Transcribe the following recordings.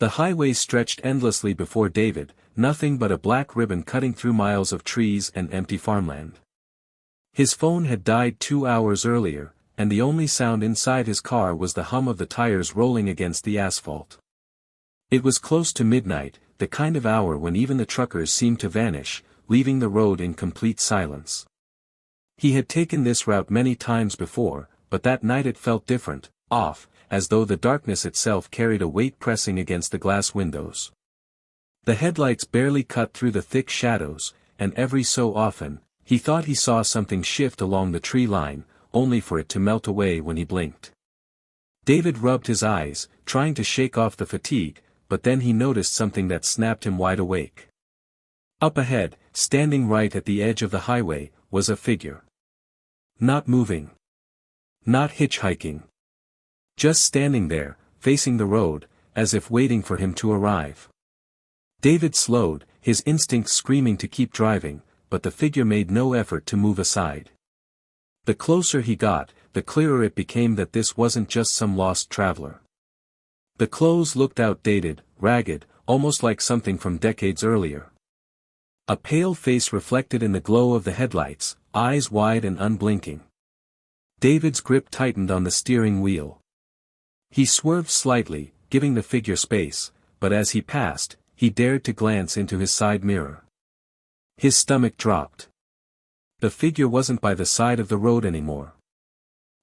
The highway stretched endlessly before David, nothing but a black ribbon cutting through miles of trees and empty farmland. His phone had died 2 hours earlier, and the only sound inside his car was the hum of the tires rolling against the asphalt. It was close to midnight, the kind of hour when even the truckers seemed to vanish, leaving the road in complete silence. He had taken this route many times before, but that night it felt different, off, as though the darkness itself carried a weight pressing against the glass windows. The headlights barely cut through the thick shadows, and every so often, he thought he saw something shift along the tree line, only for it to melt away when he blinked. David rubbed his eyes, trying to shake off the fatigue, but then he noticed something that snapped him wide awake. Up ahead, standing right at the edge of the highway, was a figure. Not moving. Not hitchhiking. Just standing there, facing the road, as if waiting for him to arrive. David slowed, his instincts screaming to keep driving, but the figure made no effort to move aside. The closer he got, the clearer it became that this wasn't just some lost traveler. The clothes looked outdated, ragged, almost like something from decades earlier. A pale face reflected in the glow of the headlights, eyes wide and unblinking. David's grip tightened on the steering wheel. He swerved slightly, giving the figure space, but as he passed, he dared to glance into his side mirror. His stomach dropped. The figure wasn't by the side of the road anymore.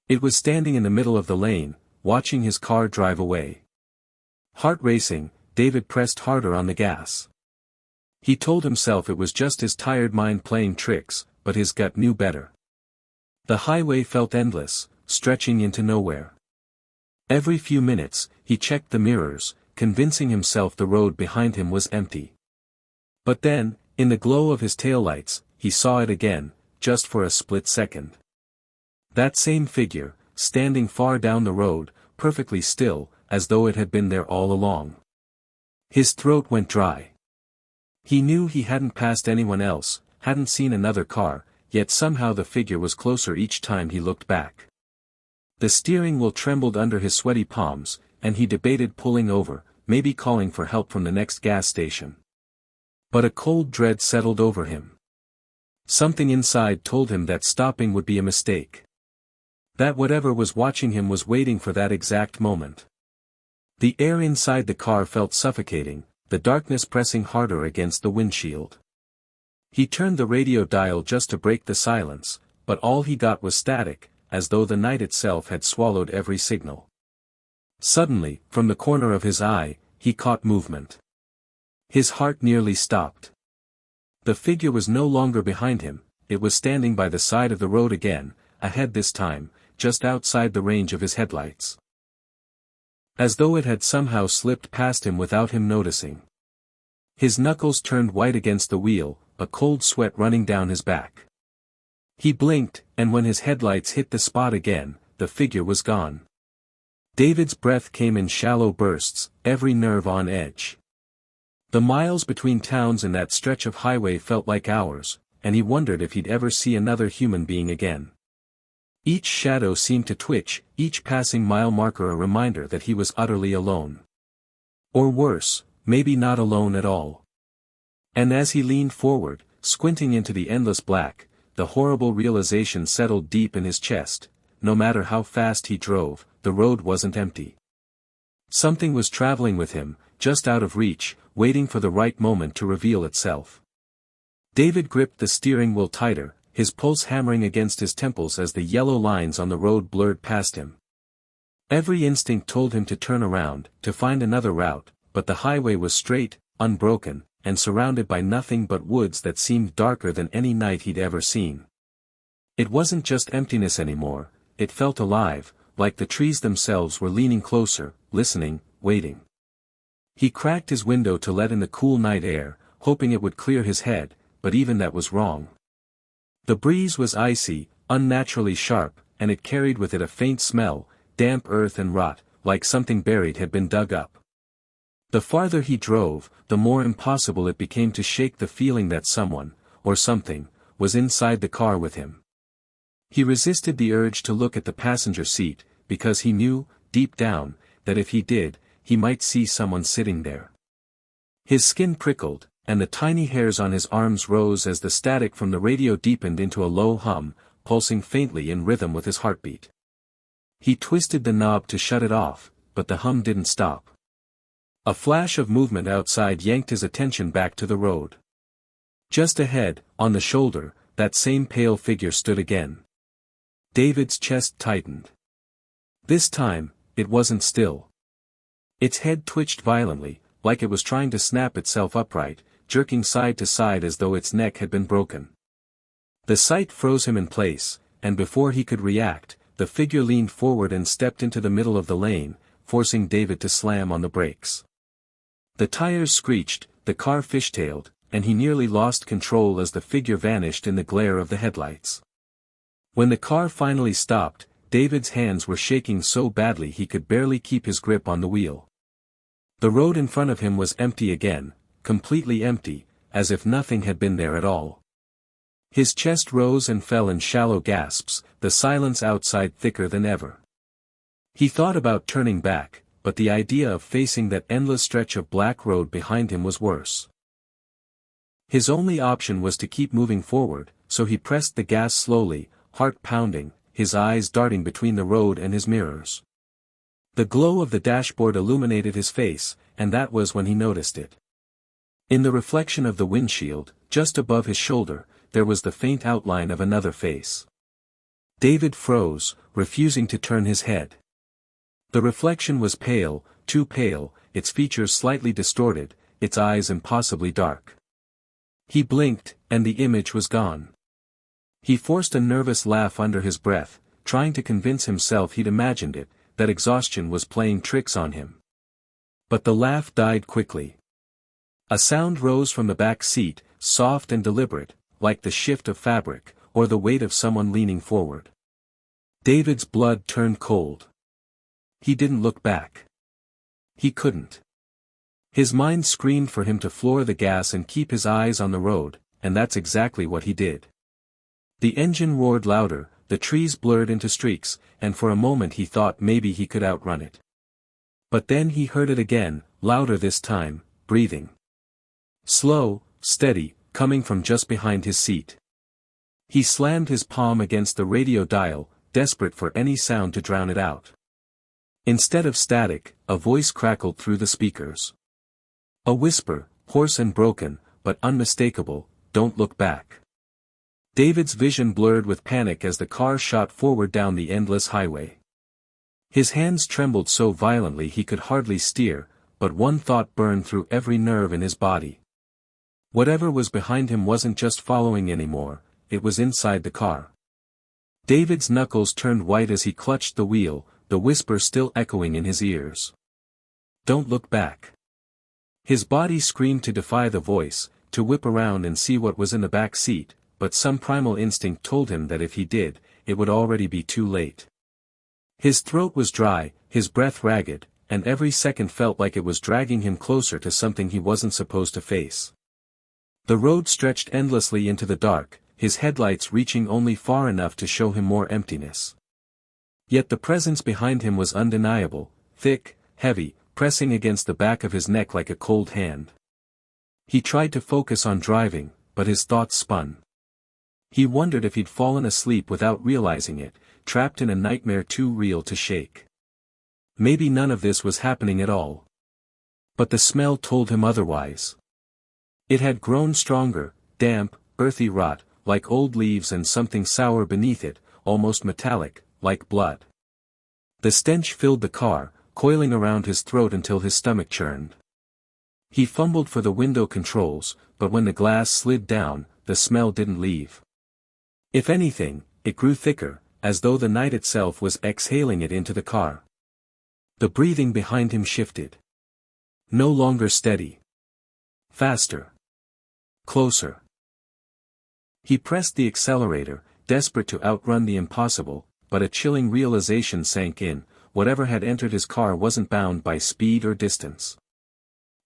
It was standing in the middle of the lane, watching his car drive away. Heart racing, David pressed harder on the gas. He told himself it was just his tired mind playing tricks, but his gut knew better. The highway felt endless, stretching into nowhere. Every few minutes, he checked the mirrors, convincing himself the road behind him was empty. But then, in the glow of his taillights, he saw it again, just for a split second. That same figure, standing far down the road, perfectly still, as though it had been there all along. His throat went dry. He knew he hadn't passed anyone else, hadn't seen another car, yet somehow the figure was closer each time he looked back. The steering wheel trembled under his sweaty palms, and he debated pulling over, maybe calling for help from the next gas station. But a cold dread settled over him. Something inside told him that stopping would be a mistake. That whatever was watching him was waiting for that exact moment. The air inside the car felt suffocating, the darkness pressing harder against the windshield. He turned the radio dial just to break the silence, but all he got was static, as though the night itself had swallowed every signal. Suddenly, from the corner of his eye, he caught movement. His heart nearly stopped. The figure was no longer behind him, it was standing by the side of the road again, ahead this time, just outside the range of his headlights. As though it had somehow slipped past him without him noticing. His knuckles turned white against the wheel, a cold sweat running down his back. He blinked, and when his headlights hit the spot again, the figure was gone. David's breath came in shallow bursts, every nerve on edge. The miles between towns in that stretch of highway felt like hours, and he wondered if he'd ever see another human being again. Each shadow seemed to twitch, each passing mile marker a reminder that he was utterly alone. Or worse, maybe not alone at all. And as he leaned forward, squinting into the endless black, the horrible realization settled deep in his chest: no matter how fast he drove, the road wasn't empty. Something was traveling with him, just out of reach, waiting for the right moment to reveal itself. David gripped the steering wheel tighter, his pulse hammering against his temples as the yellow lines on the road blurred past him. Every instinct told him to turn around, to find another route, but the highway was straight, unbroken, and surrounded by nothing but woods that seemed darker than any night he'd ever seen. It wasn't just emptiness anymore, it felt alive, like the trees themselves were leaning closer, listening, waiting. He cracked his window to let in the cool night air, hoping it would clear his head, but even that was wrong. The breeze was icy, unnaturally sharp, and it carried with it a faint smell, damp earth and rot, like something buried had been dug up. The farther he drove, the more impossible it became to shake the feeling that someone, or something, was inside the car with him. He resisted the urge to look at the passenger seat, because he knew, deep down, that if he did, he might see someone sitting there. His skin prickled, and the tiny hairs on his arms rose as the static from the radio deepened into a low hum, pulsing faintly in rhythm with his heartbeat. He twisted the knob to shut it off, but the hum didn't stop. A flash of movement outside yanked his attention back to the road. Just ahead, on the shoulder, that same pale figure stood again. David's chest tightened. This time, it wasn't still. Its head twitched violently, like it was trying to snap itself upright, jerking side to side as though its neck had been broken. The sight froze him in place, and before he could react, the figure leaned forward and stepped into the middle of the lane, forcing David to slam on the brakes. The tires screeched, the car fishtailed, and he nearly lost control as the figure vanished in the glare of the headlights. When the car finally stopped, David's hands were shaking so badly he could barely keep his grip on the wheel. The road in front of him was empty again, completely empty, as if nothing had been there at all. His chest rose and fell in shallow gasps, the silence outside thicker than ever. He thought about turning back, but the idea of facing that endless stretch of black road behind him was worse. His only option was to keep moving forward, so he pressed the gas slowly, heart pounding, his eyes darting between the road and his mirrors. The glow of the dashboard illuminated his face, and that was when he noticed it. In the reflection of the windshield, just above his shoulder, there was the faint outline of another face. David froze, refusing to turn his head. The reflection was pale, too pale, its features slightly distorted, its eyes impossibly dark. He blinked, and the image was gone. He forced a nervous laugh under his breath, trying to convince himself he'd imagined it, that exhaustion was playing tricks on him. But the laugh died quickly. A sound rose from the back seat, soft and deliberate, like the shift of fabric, or the weight of someone leaning forward. David's blood turned cold. He didn't look back. He couldn't. His mind screamed for him to floor the gas and keep his eyes on the road, and that's exactly what he did. The engine roared louder, the trees blurred into streaks, and for a moment he thought maybe he could outrun it. But then he heard it again, louder this time, breathing. Slow, steady, coming from just behind his seat. He slammed his palm against the radio dial, desperate for any sound to drown it out. Instead of static, a voice crackled through the speakers. A whisper, hoarse and broken, but unmistakable, "Don't look back." David's vision blurred with panic as the car shot forward down the endless highway. His hands trembled so violently he could hardly steer, but one thought burned through every nerve in his body. Whatever was behind him wasn't just following anymore, it was inside the car. David's knuckles turned white as he clutched the wheel, the whisper still echoing in his ears. "Don't look back." His body screamed to defy the voice, to whip around and see what was in the back seat, but some primal instinct told him that if he did, it would already be too late. His throat was dry, his breath ragged, and every second felt like it was dragging him closer to something he wasn't supposed to face. The road stretched endlessly into the dark, his headlights reaching only far enough to show him more emptiness. Yet the presence behind him was undeniable, thick, heavy, pressing against the back of his neck like a cold hand. He tried to focus on driving, but his thoughts spun. He wondered if he'd fallen asleep without realizing it, trapped in a nightmare too real to shake. Maybe none of this was happening at all. But the smell told him otherwise. It had grown stronger, damp, earthy rot, like old leaves, and something sour beneath it, almost metallic, like blood. The stench filled the car, coiling around his throat until his stomach churned. He fumbled for the window controls, but when the glass slid down, the smell didn't leave. If anything, it grew thicker, as though the night itself was exhaling it into the car. The breathing behind him shifted. No longer steady. Faster. Closer. He pressed the accelerator, desperate to outrun the impossible, but a chilling realization sank in: whatever had entered his car wasn't bound by speed or distance.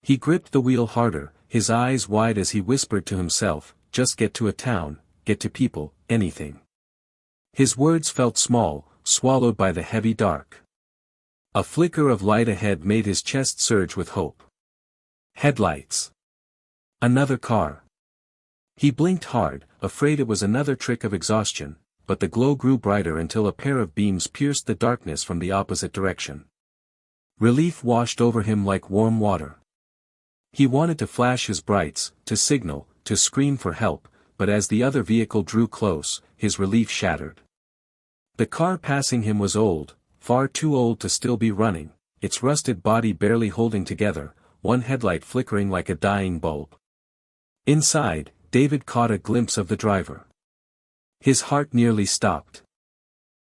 He gripped the wheel harder, his eyes wide as he whispered to himself, "Just get to a town, get to people, anything." His words felt small, swallowed by the heavy dark. A flicker of light ahead made his chest surge with hope. Headlights. Another car. He blinked hard, afraid it was another trick of exhaustion, but the glow grew brighter until a pair of beams pierced the darkness from the opposite direction. Relief washed over him like warm water. He wanted to flash his brights, to signal, to scream for help, but as the other vehicle drew close, his relief shattered. The car passing him was old, far too old to still be running, its rusted body barely holding together, one headlight flickering like a dying bulb. Inside, David caught a glimpse of the driver. His heart nearly stopped.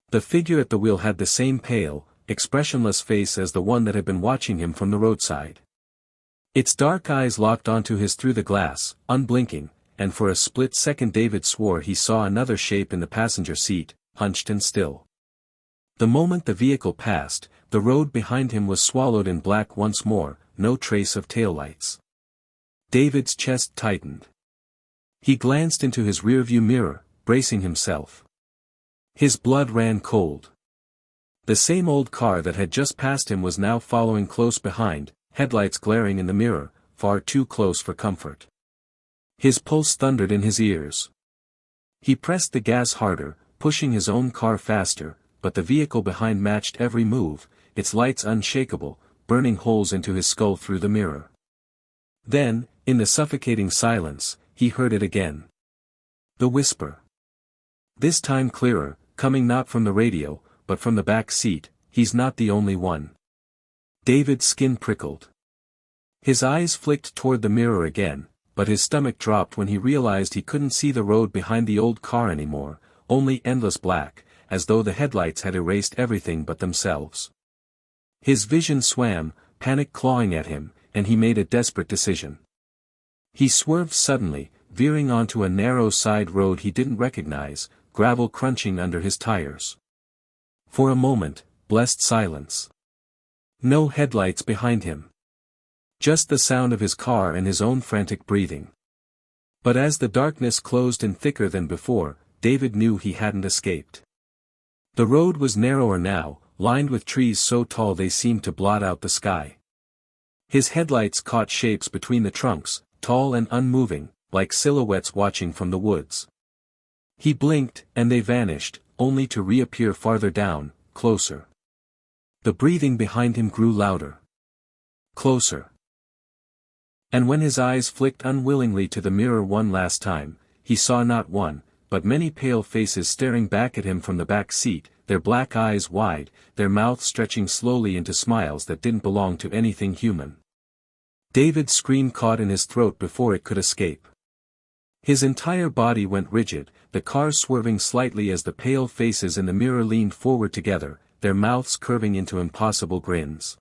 The figure at the wheel had the same pale, expressionless face as the one that had been watching him from the roadside. Its dark eyes locked onto his through the glass, unblinking, and for a split second David swore he saw another shape in the passenger seat, hunched and still. The moment the vehicle passed, the road behind him was swallowed in black once more, no trace of taillights. David's chest tightened. He glanced into his rearview mirror, bracing himself. His blood ran cold. The same old car that had just passed him was now following close behind, headlights glaring in the mirror, far too close for comfort. His pulse thundered in his ears. He pressed the gas harder, pushing his own car faster, but the vehicle behind matched every move, its lights unshakable, burning holes into his skull through the mirror. Then, in the suffocating silence, he heard it again. The whisper. This time clearer, coming not from the radio, but from the back seat, "He's not the only one." David's skin prickled. His eyes flicked toward the mirror again, but his stomach dropped when he realized he couldn't see the road behind the old car anymore, only endless black, as though the headlights had erased everything but themselves. His vision swam, panic clawing at him, and he made a desperate decision. He swerved suddenly, veering onto a narrow side road he didn't recognize, gravel crunching under his tires. For a moment, blessed silence. No headlights behind him. Just the sound of his car and his own frantic breathing. But as the darkness closed in thicker than before, David knew he hadn't escaped. The road was narrower now, lined with trees so tall they seemed to blot out the sky. His headlights caught shapes between the trunks, tall and unmoving, like silhouettes watching from the woods. He blinked, and they vanished, only to reappear farther down, closer. The breathing behind him grew louder. Closer. And when his eyes flicked unwillingly to the mirror one last time, he saw not one, but many pale faces staring back at him from the back seat, their black eyes wide, their mouths stretching slowly into smiles that didn't belong to anything human. David's scream caught in his throat before it could escape. His entire body went rigid, the car swerving slightly as the pale faces in the mirror leaned forward together, their mouths curving into impossible grins.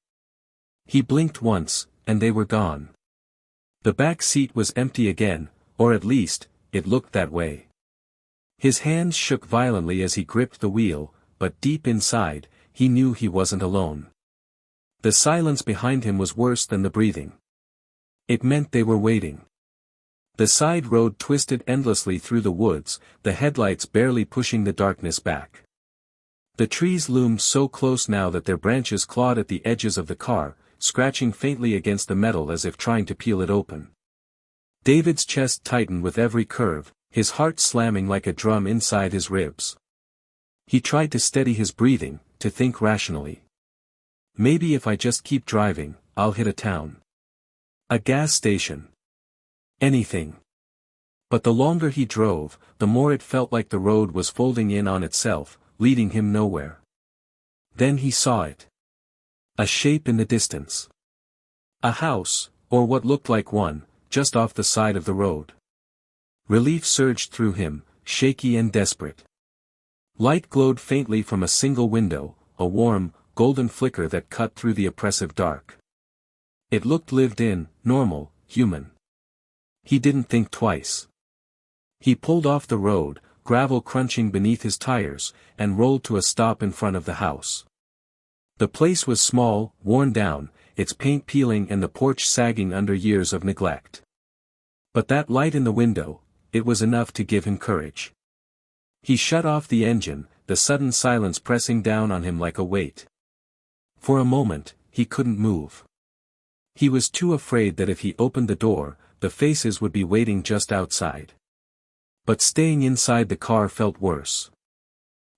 He blinked once, and they were gone. The back seat was empty again, or at least, it looked that way. His hands shook violently as he gripped the wheel, but deep inside, he knew he wasn't alone. The silence behind him was worse than the breathing. It meant they were waiting. The side road twisted endlessly through the woods, the headlights barely pushing the darkness back. The trees loomed so close now that their branches clawed at the edges of the car, scratching faintly against the metal as if trying to peel it open. David's chest tightened with every curve, his heart slamming like a drum inside his ribs. He tried to steady his breathing, to think rationally. Maybe if I just keep driving, I'll hit a town. A gas station. Anything. But the longer he drove, the more it felt like the road was folding in on itself, leading him nowhere. Then he saw it. A shape in the distance. A house, or what looked like one, just off the side of the road. Relief surged through him, shaky and desperate. Light glowed faintly from a single window, a warm, golden flicker that cut through the oppressive dark. It looked lived in, normal, human. He didn't think twice. He pulled off the road, gravel crunching beneath his tires, and rolled to a stop in front of the house. The place was small, worn down, its paint peeling and the porch sagging under years of neglect. But that light in the window, it was enough to give him courage. He shut off the engine, the sudden silence pressing down on him like a weight. For a moment, he couldn't move. He was too afraid that if he opened the door, the faces would be waiting just outside. But staying inside the car felt worse.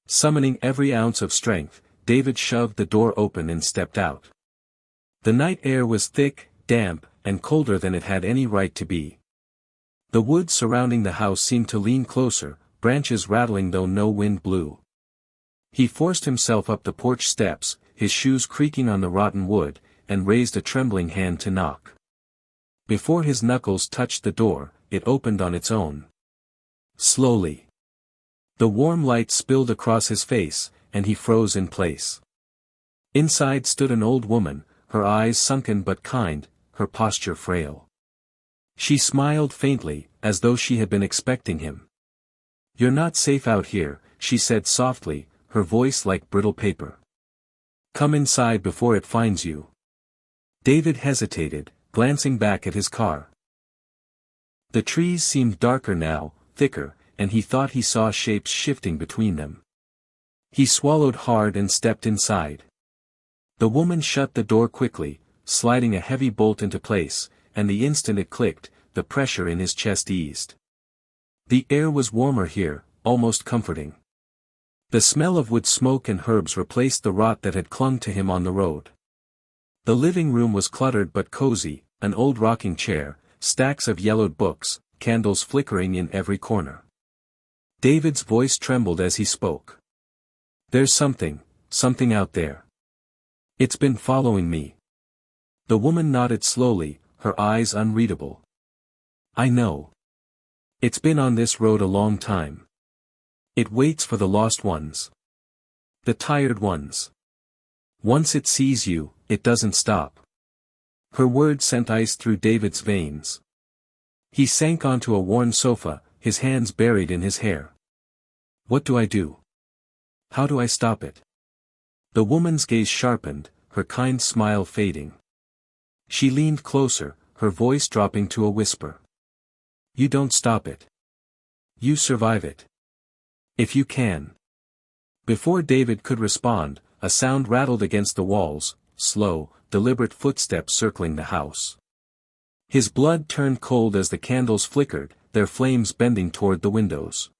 Summoning every ounce of strength, David shoved the door open and stepped out. The night air was thick, damp, and colder than it had any right to be. The woods surrounding the house seemed to lean closer, branches rattling though no wind blew. He forced himself up the porch steps, his shoes creaking on the rotten wood, and raised a trembling hand to knock. Before his knuckles touched the door, it opened on its own. Slowly. The warm light spilled across his face, and he froze in place. Inside stood an old woman, her eyes sunken but kind, her posture frail. She smiled faintly, as though she had been expecting him. "You're not safe out here," she said softly, her voice like brittle paper. "Come inside before it finds you." David hesitated, glancing back at his car. The trees seemed darker now, thicker, and he thought he saw shapes shifting between them. He swallowed hard and stepped inside. The woman shut the door quickly, sliding a heavy bolt into place, and the instant it clicked, the pressure in his chest eased. The air was warmer here, almost comforting. The smell of wood smoke and herbs replaced the rot that had clung to him on the road. The living room was cluttered but cozy, an old rocking chair, stacks of yellowed books, candles flickering in every corner. David's voice trembled as he spoke. "There's something out there. It's been following me." The woman nodded slowly, her eyes unreadable. "I know. It's been on this road a long time. It waits for the lost ones. The tired ones. Once it sees you, it doesn't stop." Her words sent ice through David's veins. He sank onto a worn sofa, his hands buried in his hair. "What do I do? How do I stop it?" The woman's gaze sharpened, her kind smile fading. She leaned closer, her voice dropping to a whisper. "You don't stop it. You survive it. If you can." Before David could respond, a sound rattled against the walls, slow, deliberate footsteps circling the house. His blood turned cold as the candles flickered, their flames bending toward the windows.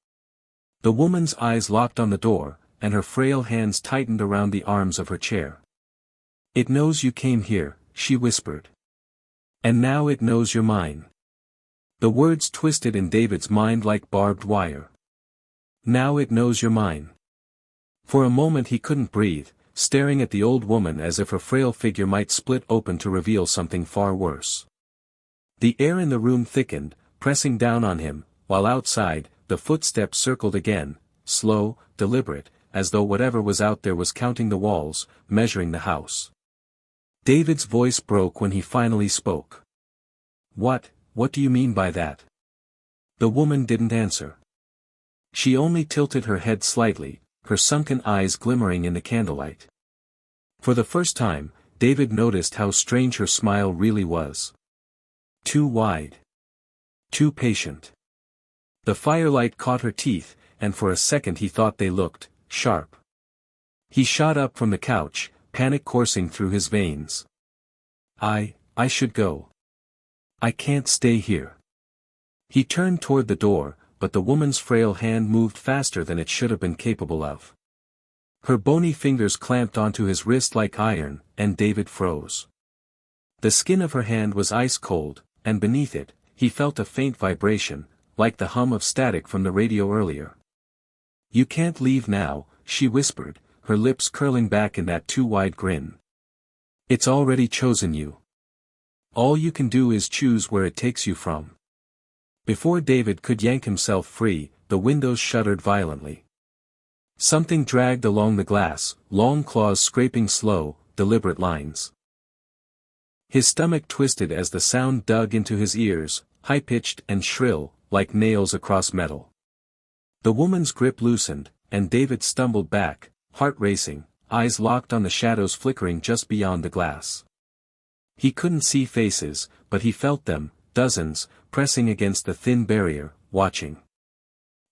The woman's eyes locked on the door, and her frail hands tightened around the arms of her chair. "It knows you came here," she whispered. "And now it knows you're mine." The words twisted in David's mind like barbed wire. "Now it knows you're mine." For a moment he couldn't breathe, staring at the old woman as if her frail figure might split open to reveal something far worse. The air in the room thickened, pressing down on him, while outside, the footsteps circled again, slow, deliberate, as though whatever was out there was counting the walls, measuring the house. David's voice broke when he finally spoke. What do you mean by that?" The woman didn't answer. She only tilted her head slightly, her sunken eyes glimmering in the candlelight. For the first time, David noticed how strange her smile really was. Too wide. Too patient. The firelight caught her teeth, and for a second he thought they looked sharp. He shot up from the couch, panic coursing through his veins. I should go. I can't stay here." He turned toward the door, but the woman's frail hand moved faster than it should have been capable of. Her bony fingers clamped onto his wrist like iron, and David froze. The skin of her hand was ice cold, and beneath it, he felt a faint vibration, like the hum of static from the radio earlier. "You can't leave now," she whispered, her lips curling back in that too wide grin. "It's already chosen you. All you can do is choose where it takes you from." Before David could yank himself free, the windows shuddered violently. Something dragged along the glass, long claws scraping slow, deliberate lines. His stomach twisted as the sound dug into his ears, high-pitched and shrill, like nails across metal. The woman's grip loosened, and David stumbled back, heart racing, eyes locked on the shadows flickering just beyond the glass. He couldn't see faces, but he felt them, dozens, pressing against the thin barrier, watching.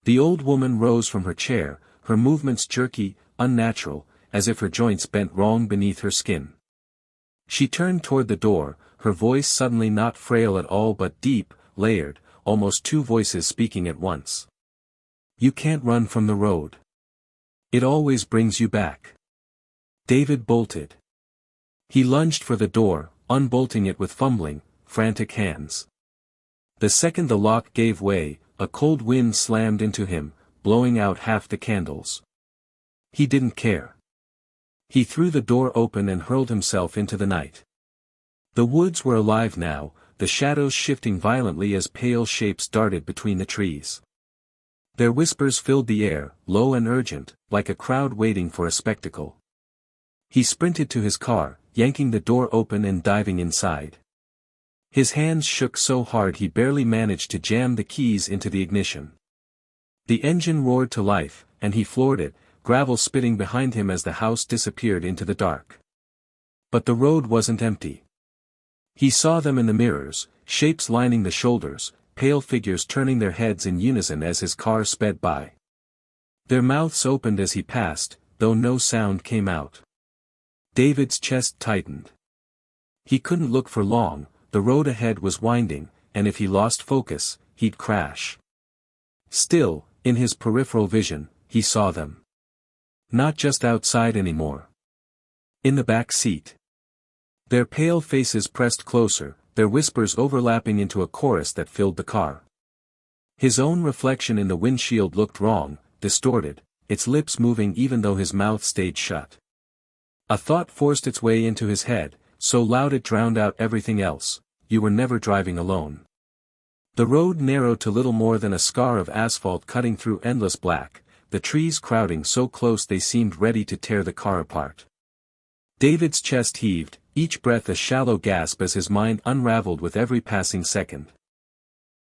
The old woman rose from her chair, her movements jerky, unnatural, as if her joints bent wrong beneath her skin. She turned toward the door, her voice suddenly not frail at all but deep, layered, almost two voices speaking at once. You can't run from the road. It always brings you back. David bolted. He lunged for the door, unbolting it with fumbling, frantic hands. The second the lock gave way, a cold wind slammed into him, blowing out half the candles. He didn't care. He threw the door open and hurled himself into the night. The woods were alive now, the shadows shifting violently as pale shapes darted between the trees. Their whispers filled the air, low and urgent, like a crowd waiting for a spectacle. He sprinted to his car, yanking the door open and diving inside. His hands shook so hard he barely managed to jam the keys into the ignition. The engine roared to life, and he floored it, gravel spitting behind him as the house disappeared into the dark. But the road wasn't empty. He saw them in the mirrors, shapes lining the shoulders, pale figures turning their heads in unison as his car sped by. Their mouths opened as he passed, though no sound came out. David's chest tightened. He couldn't look for long, the road ahead was winding, and if he lost focus, he'd crash. Still, in his peripheral vision, he saw them. Not just outside anymore. In the back seat. Their pale faces pressed closer, their whispers overlapping into a chorus that filled the car. His own reflection in the windshield looked wrong, distorted, its lips moving even though his mouth stayed shut. A thought forced its way into his head, so loud it drowned out everything else: you were never driving alone. The road narrowed to little more than a scar of asphalt cutting through endless black, the trees crowding so close they seemed ready to tear the car apart. David's chest heaved, each breath a shallow gasp as his mind unraveled with every passing second.